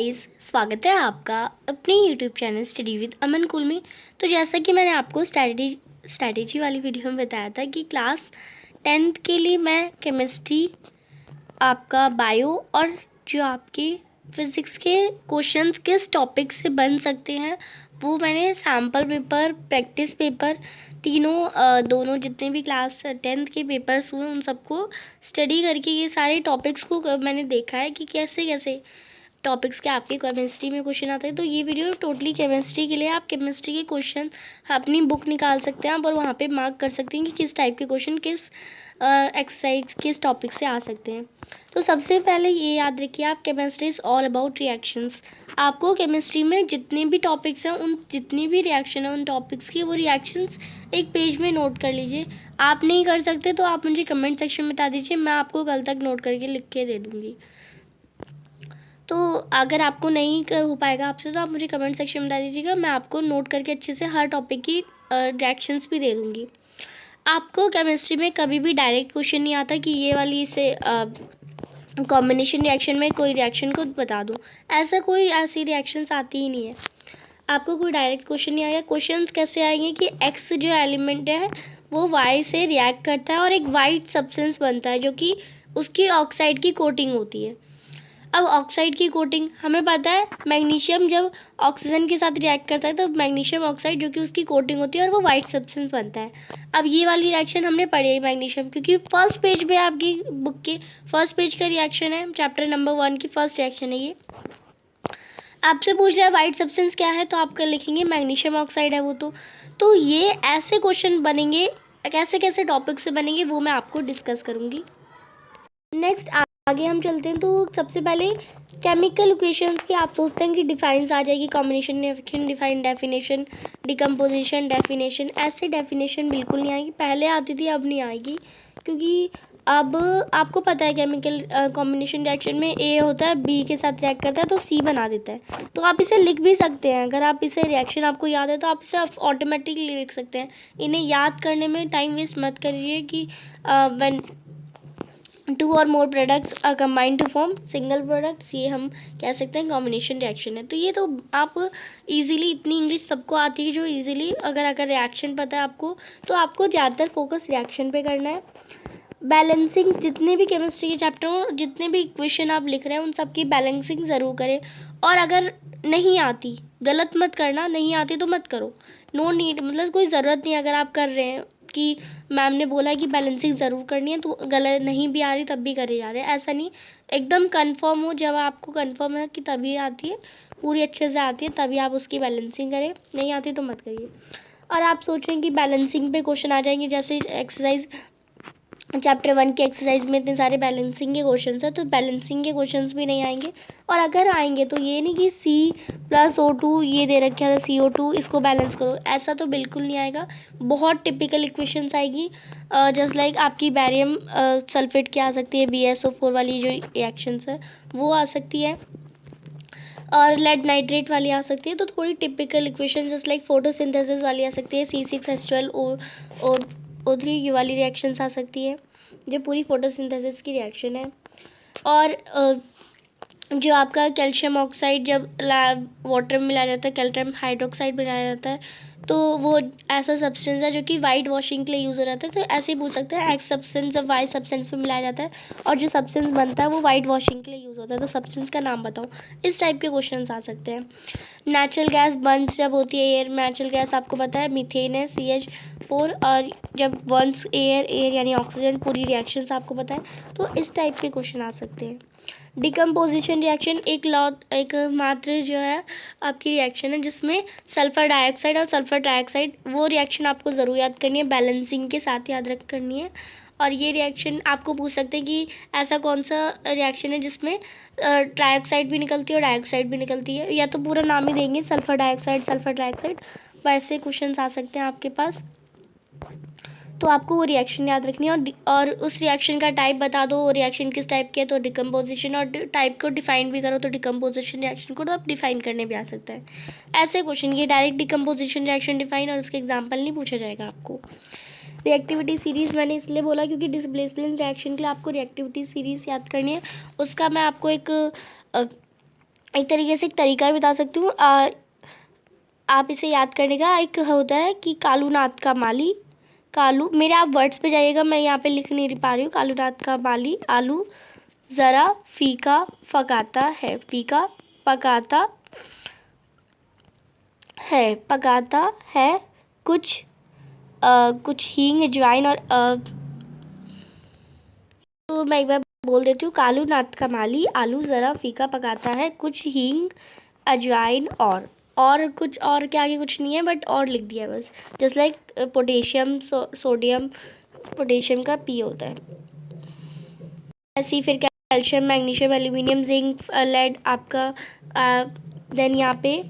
स्वागत है आपका अपने YouTube चैनल स्टडी विद अमन कुल में। तो जैसा कि मैंने आपको स्ट्रैटेजी वाली वीडियो में बताया था कि क्लास 10th के लिए मैं केमिस्ट्री, आपका बायो और जो आपके फिज़िक्स के क्वेश्चंस किस टॉपिक से बन सकते हैं वो मैंने सैम्पल पेपर, प्रैक्टिस पेपर तीनों दोनों जितने भी क्लास 10th के पेपर्स हुए उन सबको स्टडी करके ये सारे टॉपिक्स को मैंने देखा है कि कैसे कैसे टॉपिक्स के आपके केमिस्ट्री में क्वेश्चन आते हैं। तो ये वीडियो टोटली केमिस्ट्री के लिए, आप केमिस्ट्री के क्वेश्चन अपनी बुक निकाल सकते हैं आप और वहाँ पे मार्क कर सकते हैं कि किस टाइप के क्वेश्चन किस एक्सरसाइज किस टॉपिक से आ सकते हैं। तो सबसे पहले ये याद रखिए, आप chemistry is all about reactions. आपको केमिस्ट्री में जितने भी टॉपिक्स हैं उन जितनी भी रिएक्शन है उन टॉपिक्स की वो रिएक्शंस एक पेज में नोट कर लीजिए। आप नहीं कर सकते तो आप मुझे कमेंट सेक्शन में बता दीजिए, मैं आपको कल तक नोट करके लिख के दे दूँगी। तो अगर आपको नहीं हो पाएगा आपसे तो आप मुझे कमेंट सेक्शन में बता दीजिएगा, मैं आपको नोट करके अच्छे से हर टॉपिक की रिएक्शंस भी दे दूँगी। आपको केमिस्ट्री में कभी भी डायरेक्ट क्वेश्चन नहीं आता कि ये वाली से कॉम्बिनेशन रिएक्शन में कोई रिएक्शन को बता दो, ऐसी रिएक्शंस आती ही नहीं है। आपको कोई डायरेक्ट क्वेश्चन नहीं आएगा। क्वेश्चंस कैसे आएंगे कि एक्स जो एलिमेंट है वो वाई से रिएक्ट करता है और एक वाइट सब्सटेंस बनता है जो कि उसकी ऑक्साइड की कोटिंग होती है। अब ऑक्साइड की कोटिंग हमें पता है, मैग्नीशियम जब ऑक्सीजन के साथ रिएक्ट करता है तो मैग्नीशियम ऑक्साइड जो कि उसकी कोटिंग होती है और वो वाइट सब्सटेंस बनता है। अब ये वाली रिएक्शन हमने पढ़ी है मैग्नीशियम, क्योंकि फर्स्ट पेज पे आपकी बुक के फर्स्ट पेज का रिएक्शन है, चैप्टर नंबर 1 की फर्स्ट रिएक्शन है ये। आपसे पूछ रहा है वाइट सब्सटेंस क्या है तो आप कर लिखेंगे मैग्नीशियम ऑक्साइड है वो। तो ये ऐसे क्वेश्चन बनेंगे, कैसे कैसे टॉपिक से बनेंगे वो मैं आपको डिस्कस करूँगी। नेक्स्ट आगे हम चलते हैं। तो सबसे पहले केमिकल इक्वेशंस की आप सोचते हैं कि डिफाइंस आ जाएगी, combination reaction define, definition, decomposition definition. ऐसे डेफिनेशन बिल्कुल नहीं आएगी, पहले आती थी अब नहीं आएगी, क्योंकि अब आपको पता है केमिकल कॉम्बिनेशन रिएक्शन में ए होता है, बी के साथ रिएक्ट करता है तो सी बना देता है। तो आप इसे लिख भी सकते हैं, अगर आप इसे रिएक्शन आपको याद है तो आप इसे ऑटोमेटिकली लिख सकते हैं। इन्हें याद करने में टाइम वेस्ट मत करिए कि when 2 or more products are combined to form single products, ये हम कह सकते हैं कॉम्बिनेशन रिएक्शन है। तो ये तो आप इजीली, इतनी इंग्लिश सबको आती है जो इजीली, अगर रिएक्शन पता है आपको तो आपको ज़्यादातर फोकस रिएक्शन पे करना है। बैलेंसिंग, जितने भी केमिस्ट्री के चैप्टर हो, जितने भी इक्वेशन आप लिख रहे हैं उन सब की बैलेंसिंग ज़रूर करें। और अगर नहीं आती, गलत मत करना, नहीं आती तो मत करो, नो नीड, मतलब कोई ज़रूरत नहीं। अगर आप कर रहे हैं कि मैम ने बोला कि बैलेंसिंग ज़रूर करनी है तो गलत नहीं भी आ रही तब भी करे जा रहे हैं, ऐसा नहीं। एकदम कंफर्म हो, जब आपको कंफर्म है कि तभी आती है, पूरी अच्छे से आती है, तभी आप उसकी बैलेंसिंग करें, नहीं आती तो मत करिए। और आप सोचें कि बैलेंसिंग पे क्वेश्चन आ जाएंगे, जैसे एक्सरसाइज चैप्टर 1 के एक्सरसाइज में इतने सारे बैलेंसिंग के क्वेश्चंस हैं तो बैलेंसिंग के क्वेश्चंस भी नहीं आएंगे। और अगर आएंगे तो ये नहीं कि C+O2 ये दे रखा है CO2 इसको बैलेंस करो, ऐसा तो बिल्कुल नहीं आएगा। बहुत टिपिकल इक्वेशंस आएगी, जस्ट लाइक आपकी बैरियम सल्फेट की आ सकती है, BSO4 वाली जो रिएक्शंस है वो आ सकती है, और लेड नाइट्रेट वाली आ सकती है। तो थोड़ी typical equation just like photosynthesis वाली आ सकती है, C6H12O3 ये वाली रिएक्शंस आ सकती है, जो पूरी फोटोसिंथेसिस की रिएक्शन है। और जो आपका कैल्शियम ऑक्साइड जब वाटर में मिलाया जाता है, कैल्शियम हाइड्रोक्साइड बनाया जाता है, तो वो ऐसा सब्सटेंस है जो कि वाइट वॉशिंग के लिए यूज़ हो जाता है। तो ऐसे ही पूछ सकते हैं, एक्स सब्सटेंस जब वाइट सब्सटेंस में मिलाया जाता है और जो सब्सटेंस बनता है वो वाइट वॉशिंग के लिए यूज़ होता है, तो सब्सटेंस का नाम बताओ। इस टाइप के क्वेश्चन आ सकते हैं। नेचुरल गैस बर्न्स जब होती है एयर, नेचुरल गैस आपको पता है मीथेन है CH4, और जब बर्न्स एयर यानी ऑक्सीजन, पूरी रिएक्शंस आपको पता है। तो इस टाइप के क्वेश्चन आ सकते हैं। डिकम्पोजिशन रिएक्शन एक मात्र जो है आपकी रिएक्शन है जिसमें सल्फर डाइऑक्साइड और सल्फर ट्राइऑक्साइड, वो रिएक्शन आपको ज़रूर याद करनी है, बैलेंसिंग के साथ याद रख करनी है। और ये रिएक्शन आपको पूछ सकते हैं कि ऐसा कौन सा रिएक्शन है जिसमें ट्राइऑक्साइड भी निकलती है और डाइऑक्साइड भी निकलती है, या तो पूरा नाम ही देंगे सल्फर डाइऑक्साइड, सल्फर ट्राइऑक्साइड, वैसे क्वेश्चन आ सकते हैं आपके पास। तो आपको वो रिएक्शन याद रखनी है, और उस रिएक्शन का टाइप बता दो, वो रिएक्शन किस टाइप की है, तो डिकम्पोजिशन, और टाइप को डिफाइन भी करो तो डिकम्पोजिशन रिएक्शन को तो आप डिफाइन करने भी आ सकता है। ऐसे क्वेश्चन, ये डायरेक्ट डिकम्पोजिशन रिएक्शन डिफाइन और इसके एग्जाम्पल नहीं पूछा जाएगा आपको। रिएक्टिविटी सीरीज़ मैंने इसलिए बोला क्योंकि डिस्प्लेसमेंट रिएक्शन के लिए आपको रिएक्टिविटी सीरीज़ याद करनी है। उसका मैं आपको एक एक तरीके से एक तरीका भी बता सकती हूँ। आप इसे याद करने का एक होता है कि कालू नाथ का माली, कालू, मेरे आप वर्ड्स पे जाइएगा, मैं यहाँ पे लिख नहीं पा रही हूँ। कालू नाथ का माली आलू ज़रा फीका पकाता है, फीका पकाता है, पकाता है कुछ कुछ हींग अजवाइन और तो मैं एक बार बोल देती हूँ। कालू नाथ का माली आलू ज़रा फीका पकाता है, कुछ हींग अजवाइन और कुछ और के आगे कुछ नहीं है, बट और लिख दिया है बस। Just like potassium, sodium, potassium का पी होता है ऐसी, फिर calcium, magnesium, aluminium, zinc, lead आपका, देन यहाँ पे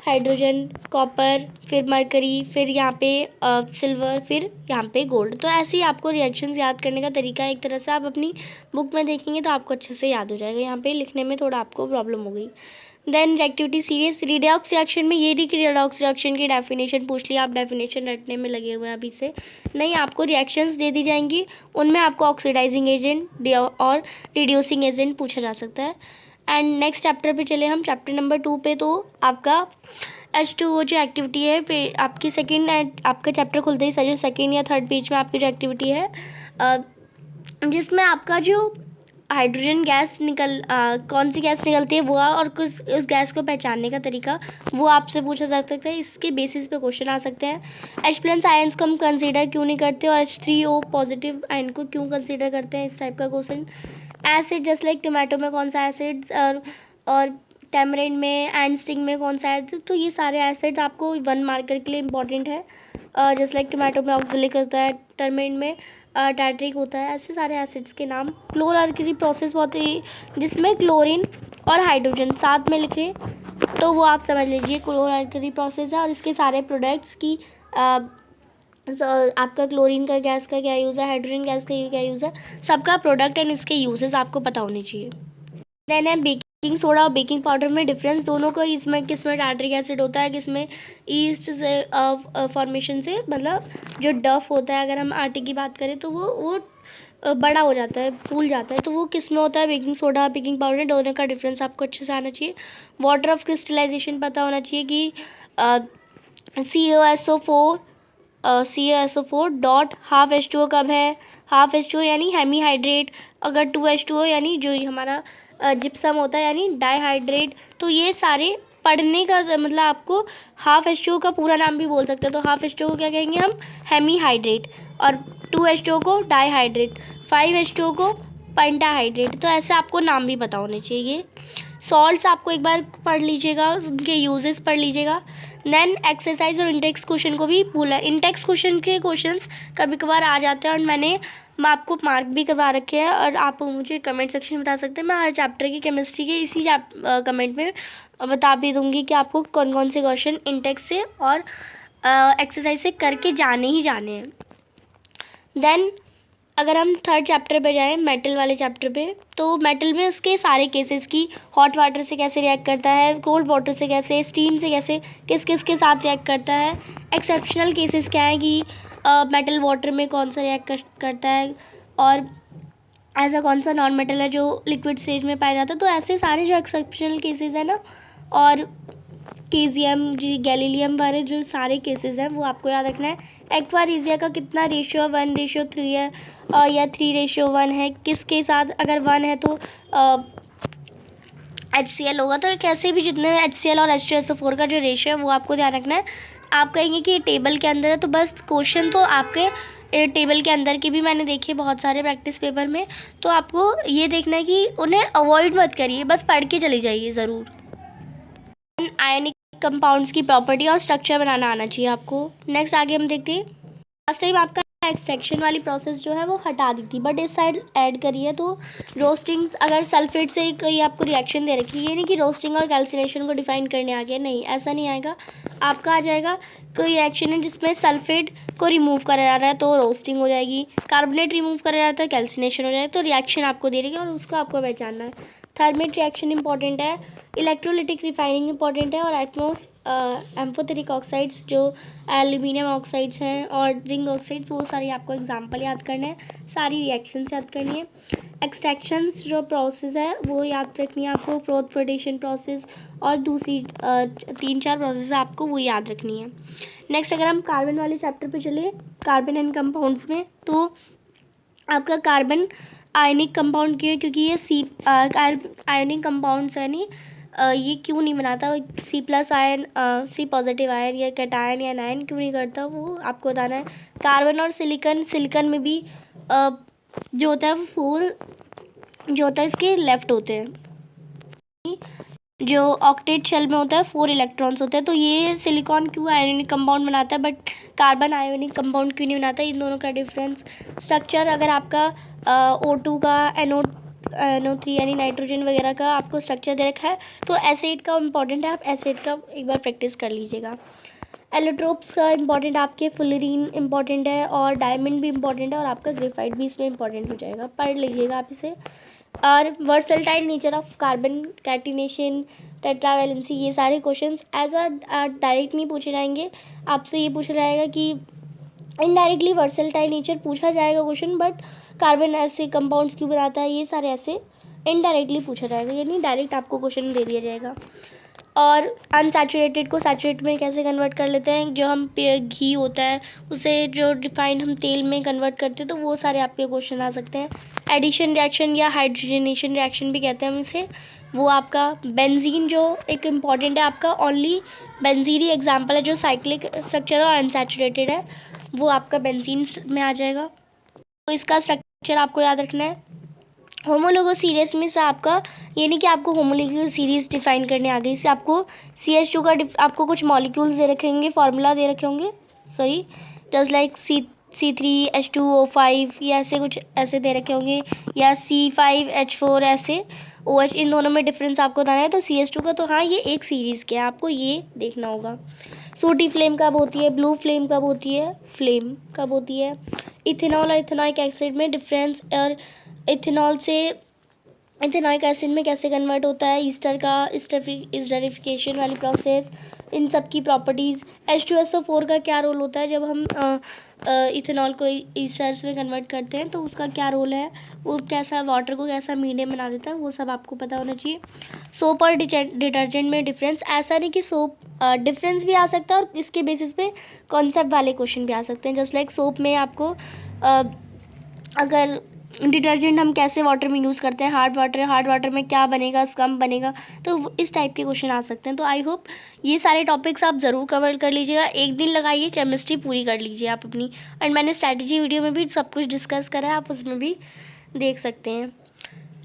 हाइड्रोजन, कॉपर, फिर मरकरी, फिर यहाँ पे सिल्वर, फिर यहाँ पे गोल्ड। तो ऐसे ही आपको रिएक्शंस याद करने का तरीका है। एक तरह से आप अपनी बुक में देखेंगे तो आपको अच्छे से याद हो जाएगा। यहाँ पे लिखने में थोड़ा आपको प्रॉब्लम हो गई। Then reactivity series, redox reaction में ये नहीं कि रिडॉक्स रिएक्शन की डेफिनेशन पूछ लिया, आप डेफिनेशन रटने में लगे हुए हैं अभी से, नहीं, आपको रिएक्शंस दे दी जाएंगी, उनमें आपको ऑक्सीडाइजिंग एजेंट और रिड्यूसिंग एजेंट पूछा जा सकता है। एंड नेक्स्ट चैप्टर पे चले हम, चैप्टर नंबर 2 पे। तो आपका H2O जो एक्टिविटी है, फिर आपकी सेकेंड, आपका चैप्टर खुलते ही सेकेंड या थर्ड पेज में आपकी जो एक्टिविटी है, जिसमें आपका जो हाइड्रोजन गैस कौन सी गैस निकलती है वो, और कुछ उस गैस को पहचानने का तरीका वो आपसे पूछा जा सकता है। इसके बेसिस पे क्वेश्चन आ सकते हैं। H+ आयंस को हम कंसीडर क्यों नहीं करते और H3O पॉजिटिव आयन को क्यों कंसीडर करते हैं, इस टाइप का question. Acid, just like tomato में कौन सा एसिड, और टैमरिंड में एंड स्टिंग में कौन सा एसिड, तो ये सारे एसिड्स आपको 1 मार्कर के लिए इंपॉर्टेंट है। जस्ट लाइक टोमेटो में ऑक्जेलिक होता है, टैमरिंड में टार्ट्रिक होता है, ऐसे सारे एसिड्स के नाम। क्लोरअल्कली प्रोसेस बहुत ही, जिसमें क्लोरीन और हाइड्रोजन साथ में लिखे तो वो आप समझ लीजिए क्लोरअल्कली प्रोसेस है। और इसके सारे प्रोडक्ट्स की आपका क्लोरीन का गैस का क्या यूज़ है, हाइड्रोजन गैस का क्या यूज़ है, सबका प्रोडक्ट एंड इसके यूजेस आपको पता होने चाहिए। देन है बेकिंग सोडा और बेकिंग पाउडर में डिफरेंस, दोनों को, इसमें किसमें टार्ट्रिक एसिड होता है, किसमें ईस्ट से फॉर्मेशन से, मतलब जो डफ होता है, अगर हम आटे की बात करें तो वो बड़ा हो जाता है, फूल जाता है, तो वो किस में होता है, बेकिंग सोडा, बेकिंग पाउडर, दोनों का डिफरेंस आपको अच्छे से आना चाहिए। वाटर ऑफ क्रिस्टलाइजेशन पता होना चाहिए कि CaSO4 डॉट हाफ H2O कब है, हाफ H2O यानी हेमी हाइड्रेट, अगर 2H2O यानी जो हमारा जिप्सम होता है यानी डाईहाइड्रेट। तो ये सारे पढ़ने का मतलब आपको हाफ H2O का पूरा नाम भी बोल सकते हैं। तो हाफ H2O को क्या कहेंगे हम, हेमी हाइड्रेट, और 2H2O को डाईहाइड्रेट, 5H2O को पेंटाहाइड्रेट। तो ऐसे आपको नाम भी पता होने चाहिए। सॉल्ट्स आपको एक बार पढ़ लीजिएगा, उनके यूजेस पढ़ लीजिएगा। देन एक्सरसाइज और इंटेक्स क्वेश्चन को भी भूला, इंटेक्स क्वेश्चन के क्वेश्चंस कभी कभार आ जाते हैं और मैंने आपको मार्क भी करवा रखे हैं, और आप मुझे कमेंट सेक्शन में बता सकते हैं। मैं हर चैप्टर की केमिस्ट्री के इसी कमेंट में बता भी दूंगी कि आपको कौन कौन से क्वेश्चन इंटेक्स से और एक्सरसाइज से करके जाने ही जाने हैं। देन अगर हम थर्ड चैप्टर पे जाएं, मेटल वाले चैप्टर पे, तो मेटल में उसके सारे केसेस की, हॉट वाटर से कैसे रिएक्ट करता है, कोल्ड वाटर से कैसे, स्टीम से कैसे, किस किस के साथ रिएक्ट करता है, एक्सेप्शनल केसेस क्या है कि मेटल वाटर में कौन सा रिएक्ट करता है, और ऐसा कौन सा नॉन मेटल है जो लिक्विड स्टेज में पाया जाता है। तो ऐसे सारे जो एक्सेप्शनल केसेस हैं ना, और केजियम जी गैलीलियम वाले जो सारे केसेस हैं वो आपको याद रखना है। एक्वारीजिया का कितना रेशियो 1:3 है, या 3:1 है, किसके साथ, अगर 1 है तो HCl होगा। तो कैसे भी जितने HCl और H2SO4 का जो रेशियो है वो आपको ध्यान रखना है। आप कहेंगे कि टेबल के अंदर है, तो बस क्वेश्चन तो आपके टेबल के अंदर के भी मैंने देखे बहुत सारे प्रैक्टिस पेपर में, तो आपको ये देखना है कि उन्हें अवॉइड मत करिए, बस पढ़ के चले जाइए ज़रूर। आयनिक कंपाउंड्स की प्रॉपर्टी और स्ट्रक्चर बनाना आना चाहिए आपको। नेक्स्ट आगे हम देखते हैं। लास्ट टाइम आपका एक्सट्रैक्शन वाली प्रोसेस जो है वो हटा दी थी, बट इस साइड ऐड करी है। तो रोस्टिंग्स, अगर सल्फेट से कोई आपको रिएक्शन दे रखी है, ये नहीं कि रोस्टिंग और कैल्सिनेशन को डिफाइन करने आ गया, नहीं, ऐसा नहीं आएगा। आपका आ जाएगा कोई रिएक्शन है जिसमें सल्फेट को रिमूव करा जा रहा है तो रोस्टिंग हो जाएगी, कार्बोनेट रिमूव करा जाता है कैल्सिनेशन हो जाएगा। तो रिएक्शन आपको दे रही है और उसको आपको पहचानना है। थर्मेट रिएक्शन इंपॉर्टेंट है, इलेक्ट्रोलिटिक रिफाइनिंग इंपॉर्टेंट है, और एम्फोटेरिक ऑक्साइड्स जो एल्यूमिनियम ऑक्साइड्स हैं और जिंक ऑक्साइड्स, वो सारी आपको एग्जांपल याद करना है, सारी रिएक्शंस याद करनी है। एक्सट्रैक्शंस जो प्रोसेस है वो याद रखनी है आपको, फ्लोरिडेशन प्रोसेस और दूसरी 3-4 प्रोसेस आपको वो याद रखनी है। नेक्स्ट अगर हम कार्बन वाले चैप्टर पे चले, कार्बन एंड कंपाउंड्स में, तो आपका कार्बन आयनिक कंपाउंड क्यों है, क्योंकि ये आयनिक कंपाउंड्स है नहीं, ये क्यों नहीं बनाता, C+ ion, C positive ion या कैटायन या एनायन क्यों नहीं करता, वो आपको बताना है। कार्बन और सिलिकॉन में भी जो होता है वो 4 जो होता है इसके लेफ्ट होते हैं, जो ऑक्टेट शेल में होता है 4 इलेक्ट्रॉन्स होते हैं। तो ये सिलिकॉन क्यों आयोनिक कंपाउंड बनाता है बट कार्बन आयोनिक कंपाउंड क्यों नहीं बनाता, इन दोनों का डिफरेंस। स्ट्रक्चर अगर आपका O2 का NO3 यानी नाइट्रोजन वगैरह का आपको स्ट्रक्चर दे रखा है तो एसिड का इम्पॉर्टेंट है, आप एसिड का एक बार प्रैक्टिस कर लीजिएगा। एलोट्रोप्स का इम्पॉर्टेंट आपके फुलरीन इम्पॉर्टेंट है और डायमंड भी इम्पॉर्टेंट है और आपका ग्रेफाइट भी इसमें इम्पॉर्टेंट हो जाएगा, पढ़ लीजिएगा आप इसे। और versatile nature of carbon, catenation, tetravalency, ये सारे क्वेश्चंस एज अ डायरेक्ट नहीं पूछे जाएंगे, आपसे ये पूछा जाएगा कि इनडायरेक्टली वर्सटाइल नेचर पूछा जाएगा क्वेश्चन, बट कार्बन ऐसे कंपाउंड्स क्यों बनाता है, ये सारे ऐसे इनडायरेक्टली पूछा जाएगा, यानी डायरेक्ट आपको क्वेश्चन दे दिया जाएगा। और अनसैचुरेटेड को सैचुरेट में कैसे कन्वर्ट कर लेते हैं, जो हम घी होता है उसे जो रिफाइंड हम तेल में कन्वर्ट करते हैं, तो वो सारे आपके क्वेश्चन आ सकते हैं। एडिशन रिएक्शन या हाइड्रोजनेशन रिएक्शन भी कहते हैं हम इसे, वो आपका बेंजीन जो एक इम्पॉर्टेंट है, आपका ओनली बेंजीन ही एग्जाम्पल है जो साइक्लिक स्ट्रक्चर और अनसैचुरेटेड है, वो आपका बेंजीन में आ जाएगा। तो इसका स्ट्रक्चर आपको याद रखना है। होमोलोगस सीरीज में से आपका ये नहीं कि आपको होमोलोगस सीरीज डिफाइन करने आ गई, इससे आपको CH2 का आपको कुछ मॉलिक्यूल्स दे रखे होंगे, फार्मूला दे रखे होंगे, सॉरी, जस्ट लाइक C3H2O5 या ऐसे कुछ ऐसे दे रखे होंगे, या C5H4 ऐसे OH, इन दोनों में डिफरेंस आपको बताना है। तो CH2 का तो हाँ ये एक सीरीज़ के है, आपको ये देखना होगा। सूटी फ्लेम कब होती है, ब्लू फ्लेम कब होती है, फ्लेम कब होती है। इथेनॉल और इथेनॉइक एसिड में डिफरेंस, और इथेनॉल से इथेनॉइक एसिड में कैसे कन्वर्ट होता है, ईस्टरिफिकेशन वाली प्रोसेस, इन सब की प्रॉपर्टीज़। H2SO4 का क्या रोल होता है जब हम इथेनॉल को ईस्टर्स में कन्वर्ट करते हैं, तो उसका क्या रोल है, वो कैसा वाटर को कैसा मीडियम बना देता है, वो सब आपको पता होना चाहिए। सोप और डिटर्जेंट में डिफरेंस, ऐसा नहीं कि सोप डिफरेंस भी आ सकता है और इसके बेसिस पे कॉन्सेप्ट वाले क्वेश्चन भी आ सकते हैं। जस्ट लाइक सोप में आपको अगर डिटर्जेंट हम कैसे वाटर में यूज़ करते हैं, हार्ड वाटर में क्या बनेगा, स्कम बनेगा, तो इस टाइप के क्वेश्चन आ सकते हैं। तो आई होप ये सारे टॉपिक्स आप ज़रूर कवर कर लीजिएगा, एक दिन लगाइए, केमिस्ट्री पूरी कर लीजिए आप अपनी। एंड मैंने स्ट्रैटेजी वीडियो में भी सब कुछ डिस्कस करा है, आप उसमें भी देख सकते हैं।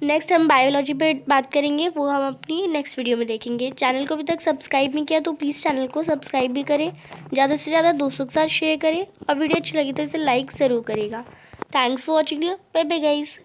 नेक्स्ट हम बायोलॉजी पे बात करेंगे, वो हम अपनी नेक्स्ट वीडियो में देखेंगे। चैनल को अभी तक सब्सक्राइब नहीं किया तो प्लीज़ चैनल को सब्सक्राइब भी करें, ज़्यादा से ज़्यादा दोस्तों के साथ शेयर करें, और वीडियो अच्छी लगी तो इसे लाइक ज़रूर करेगा। Thanks for watching, bye bye guys.